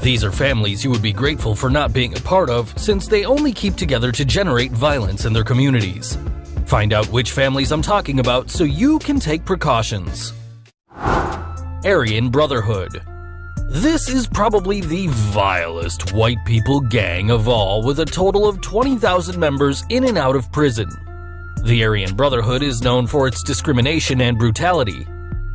These are families you would be grateful for not being a part of, since they only keep together to generate violence in their communities. Find out which families I'm talking about so you can take precautions. Aryan Brotherhood. This is probably the vilest white people gang of all, with a total of 20,000 members in and out of prison. The Aryan Brotherhood is known for its discrimination and brutality.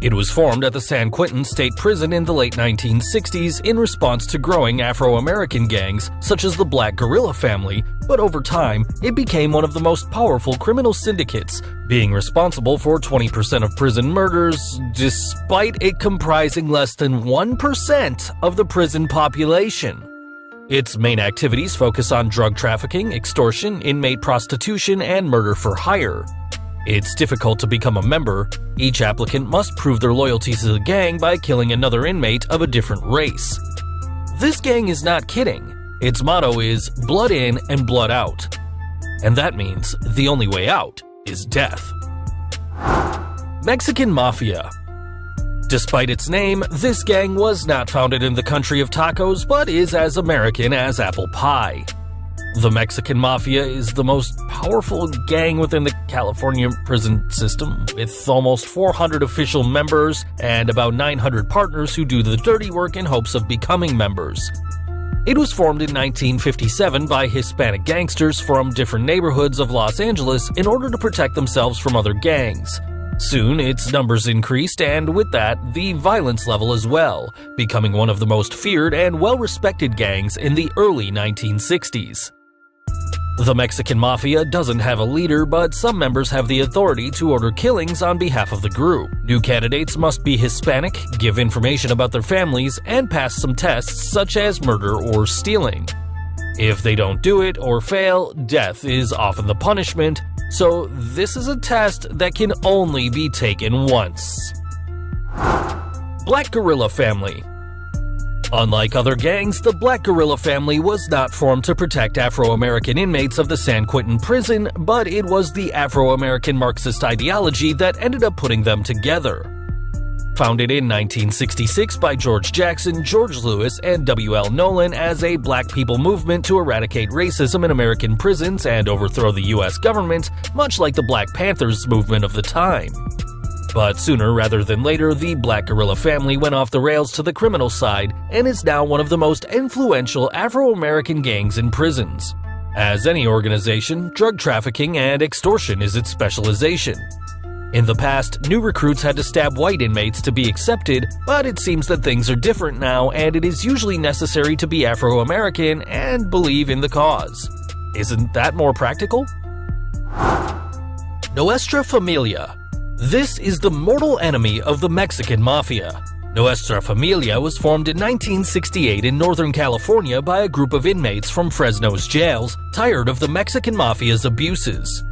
It was formed at the San Quentin State Prison in the late 1960s in response to growing Afro-American gangs such as the Black Guerrilla Family, but over time, it became one of the most powerful criminal syndicates, being responsible for 20% of prison murders, despite it comprising less than 1% of the prison population. Its main activities focus on drug trafficking, extortion, inmate prostitution, and murder for hire. It's difficult to become a member. Each applicant must prove their loyalty to the gang by killing another inmate of a different race. This gang is not kidding. Its motto is blood in and blood out. And that means the only way out is death. Mexican Mafia. Despite its name, this gang was not founded in the country of tacos, but is as American as apple pie. The Mexican Mafia is the most powerful gang within the California prison system, with almost 400 official members and about 900 partners who do the dirty work in hopes of becoming members. It was formed in 1957 by Hispanic gangsters from different neighborhoods of Los Angeles in order to protect themselves from other gangs. Soon, its numbers increased, and with that, the violence level as well, becoming one of the most feared and well-respected gangs in the early 1960s. The Mexican Mafia doesn't have a leader, but some members have the authority to order killings on behalf of the group. New candidates must be Hispanic, give information about their families, and pass some tests such as murder or stealing. If they don't do it or fail, death is often the punishment, so this is a test that can only be taken once. Black Guerrilla Family. Unlike other gangs, the Black Guerrilla Family was not formed to protect Afro-American inmates of the San Quentin prison, but it was the Afro-American Marxist ideology that ended up putting them together. Founded in 1966 by George Jackson, George Lewis, and W.L. Nolan as a black people movement to eradicate racism in American prisons and overthrow the U.S. government, much like the Black Panthers movement of the time. But sooner rather than later, the Black Guerrilla Family went off the rails to the criminal side and is now one of the most influential Afro-American gangs in prisons. As any organization, drug trafficking and extortion is its specialization. In the past, new recruits had to stab white inmates to be accepted, but it seems that things are different now, and it is usually necessary to be Afro-American and believe in the cause. Isn't that more practical? Nuestra Familia. This is the mortal enemy of the Mexican Mafia. Nuestra Familia was formed in 1968 in Northern California by a group of inmates from Fresno's jails, tired of the Mexican Mafia's abuses.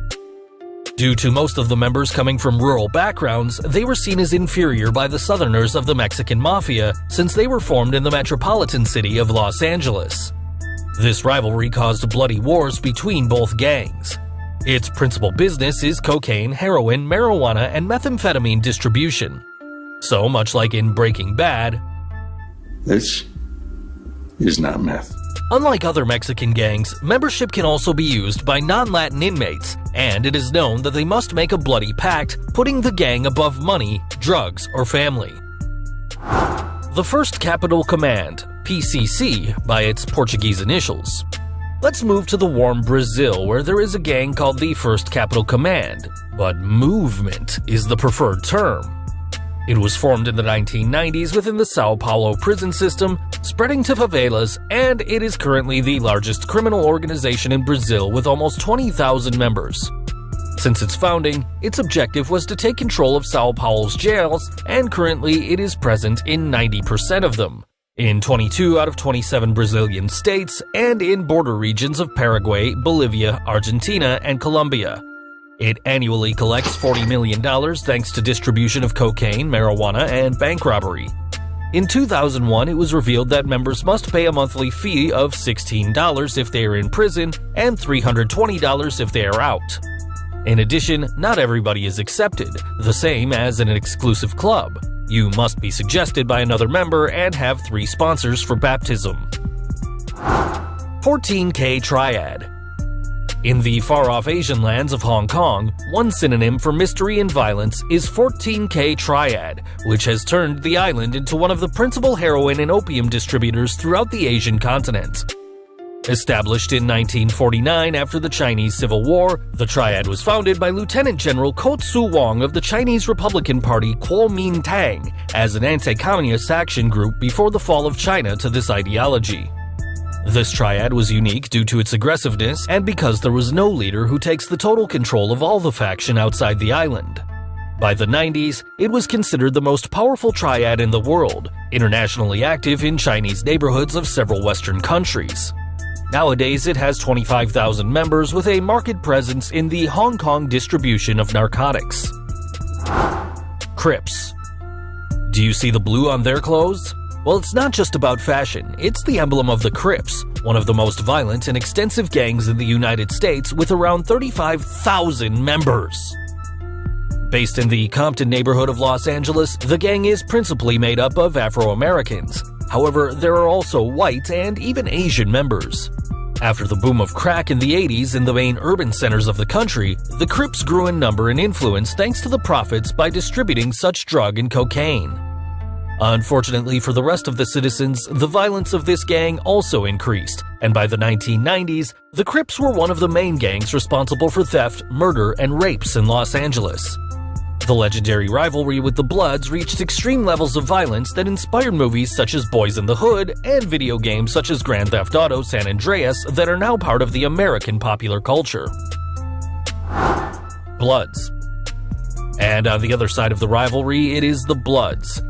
Due to most of the members coming from rural backgrounds, they were seen as inferior by the Southerners of the Mexican Mafia since they were formed in the metropolitan city of Los Angeles. This rivalry caused bloody wars between both gangs. Its principal business is cocaine, heroin, marijuana, and methamphetamine distribution. So, much like in Breaking Bad, this is not meth. Unlike other Mexican gangs, membership can also be used by non-Latin inmates, and it is known that they must make a bloody pact, putting the gang above money, drugs, or family. The First Capital Command, PCC, by its Portuguese initials. Let's move to the warm Brazil, where there is a gang called the First Capital Command, but movement is the preferred term. It was formed in the 1990s within the Sao Paulo prison system, spreading to favelas, and it is currently the largest criminal organization in Brazil with almost 20,000 members. Since its founding, its objective was to take control of Sao Paulo's jails, and currently it is present in 90% of them, in 22 out of 27 Brazilian states, and in border regions of Paraguay, Bolivia, Argentina, and Colombia. It annually collects $40 million thanks to distribution of cocaine, marijuana, and bank robbery. In 2001, it was revealed that members must pay a monthly fee of $16 if they are in prison and $320 if they are out. In addition, not everybody is accepted, the same as in an exclusive club. You must be suggested by another member and have 3 sponsors for baptism. 14K Triad. In the far-off Asian lands of Hong Kong, one synonym for mystery and violence is 14K Triad, which has turned the island into one of the principal heroin and opium distributors throughout the Asian continent. Established in 1949 after the Chinese Civil War, the Triad was founded by Lieutenant General Kotsu Wong of the Chinese Republican Party Kuomintang as an anti-communist action group before the fall of China to this ideology. This triad was unique due to its aggressiveness and because there was no leader who takes the total control of all the faction outside the island. By the 90s, it was considered the most powerful triad in the world, internationally active in Chinese neighborhoods of several Western countries. Nowadays, it has 25,000 members with a market presence in the Hong Kong distribution of narcotics. Crips. Do you see the blue on their clothes? Well, it's not just about fashion, it's the emblem of the Crips, one of the most violent and extensive gangs in the United States with around 35,000 members. Based in the Compton neighborhood of Los Angeles, the gang is principally made up of Afro-Americans. However, there are also white and even Asian members. After the boom of crack in the 80s in the main urban centers of the country, the Crips grew in number and influence thanks to the profits by distributing such drug and cocaine. Unfortunately for the rest of the citizens, the violence of this gang also increased, and by the 1990s, the Crips were one of the main gangs responsible for theft, murder, and rapes in Los Angeles. The legendary rivalry with the Bloods reached extreme levels of violence that inspired movies such as Boys in the Hood and video games such as Grand Theft Auto San Andreas that are now part of the American popular culture. Bloods. And on the other side of the rivalry, it is the Bloods.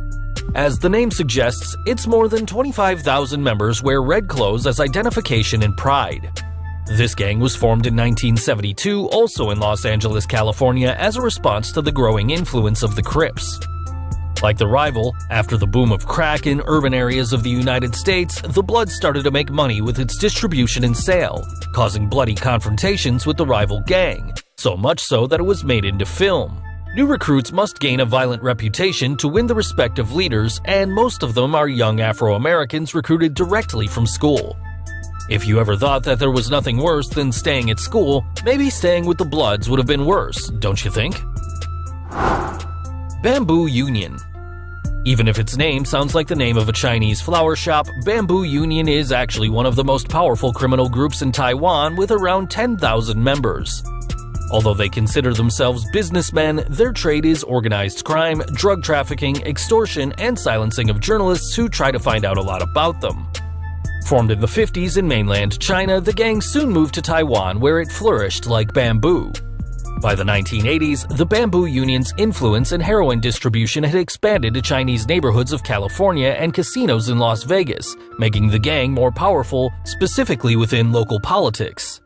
As the name suggests, it's more than 25,000 members wear red clothes as identification and pride. This gang was formed in 1972, also in Los Angeles, California, as a response to the growing influence of the Crips. Like the rival, after the boom of crack in urban areas of the United States, the Bloods started to make money with its distribution and sale, causing bloody confrontations with the rival gang, so much so that it was made into film. New recruits must gain a violent reputation to win the respect of leaders, and most of them are young Afro-Americans recruited directly from school. If you ever thought that there was nothing worse than staying at school, maybe staying with the Bloods would have been worse, don't you think? Bamboo Union. Even if its name sounds like the name of a Chinese flower shop, Bamboo Union is actually one of the most powerful criminal groups in Taiwan with around 10,000 members. Although they consider themselves businessmen, their trade is organized crime, drug trafficking, extortion, and silencing of journalists who try to find out a lot about them. Formed in the 50s in mainland China, the gang soon moved to Taiwan where it flourished like bamboo. By the 1980s, the Bamboo Union's influence in heroin distribution had expanded to Chinese neighborhoods of California and casinos in Las Vegas, making the gang more powerful, specifically within local politics.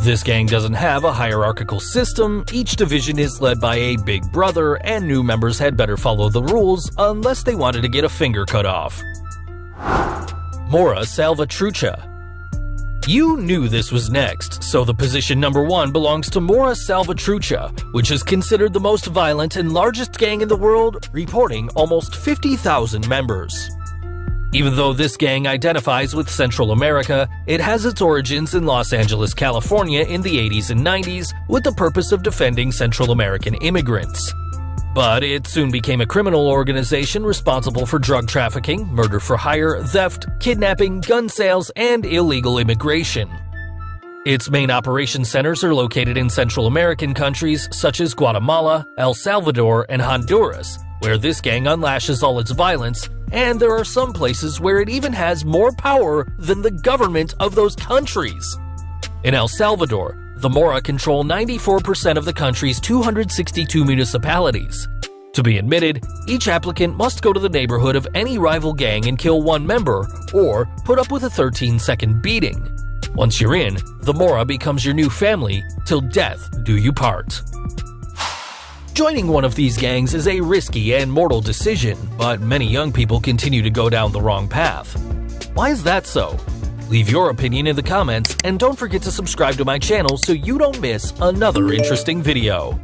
This gang doesn't have a hierarchical system, each division is led by a big brother, and new members had better follow the rules unless they wanted to get a finger cut off. Mora Salvatrucha. You knew this was next, so the position number 1 belongs to Mora Salvatrucha, which is considered the most violent and largest gang in the world, reporting almost 50,000 members. Even though this gang identifies with Central America, it has its origins in Los Angeles, California in the 80s and 90s with the purpose of defending Central American immigrants. But it soon became a criminal organization responsible for drug trafficking, murder for hire, theft, kidnapping, gun sales, and illegal immigration. Its main operation centers are located in Central American countries such as Guatemala, El Salvador, and Honduras, where this gang unlashes all its violence, and there are some places where it even has more power than the government of those countries. In El Salvador, the Mora control 94% of the country's 262 municipalities. To be admitted, each applicant must go to the neighborhood of any rival gang and kill one member, or put up with a 13-second beating. Once you're in, the Mora becomes your new family, till death do you part. Joining one of these gangs is a risky and mortal decision, but many young people continue to go down the wrong path. Why is that so? Leave your opinion in the comments and don't forget to subscribe to my channel so you don't miss another interesting video.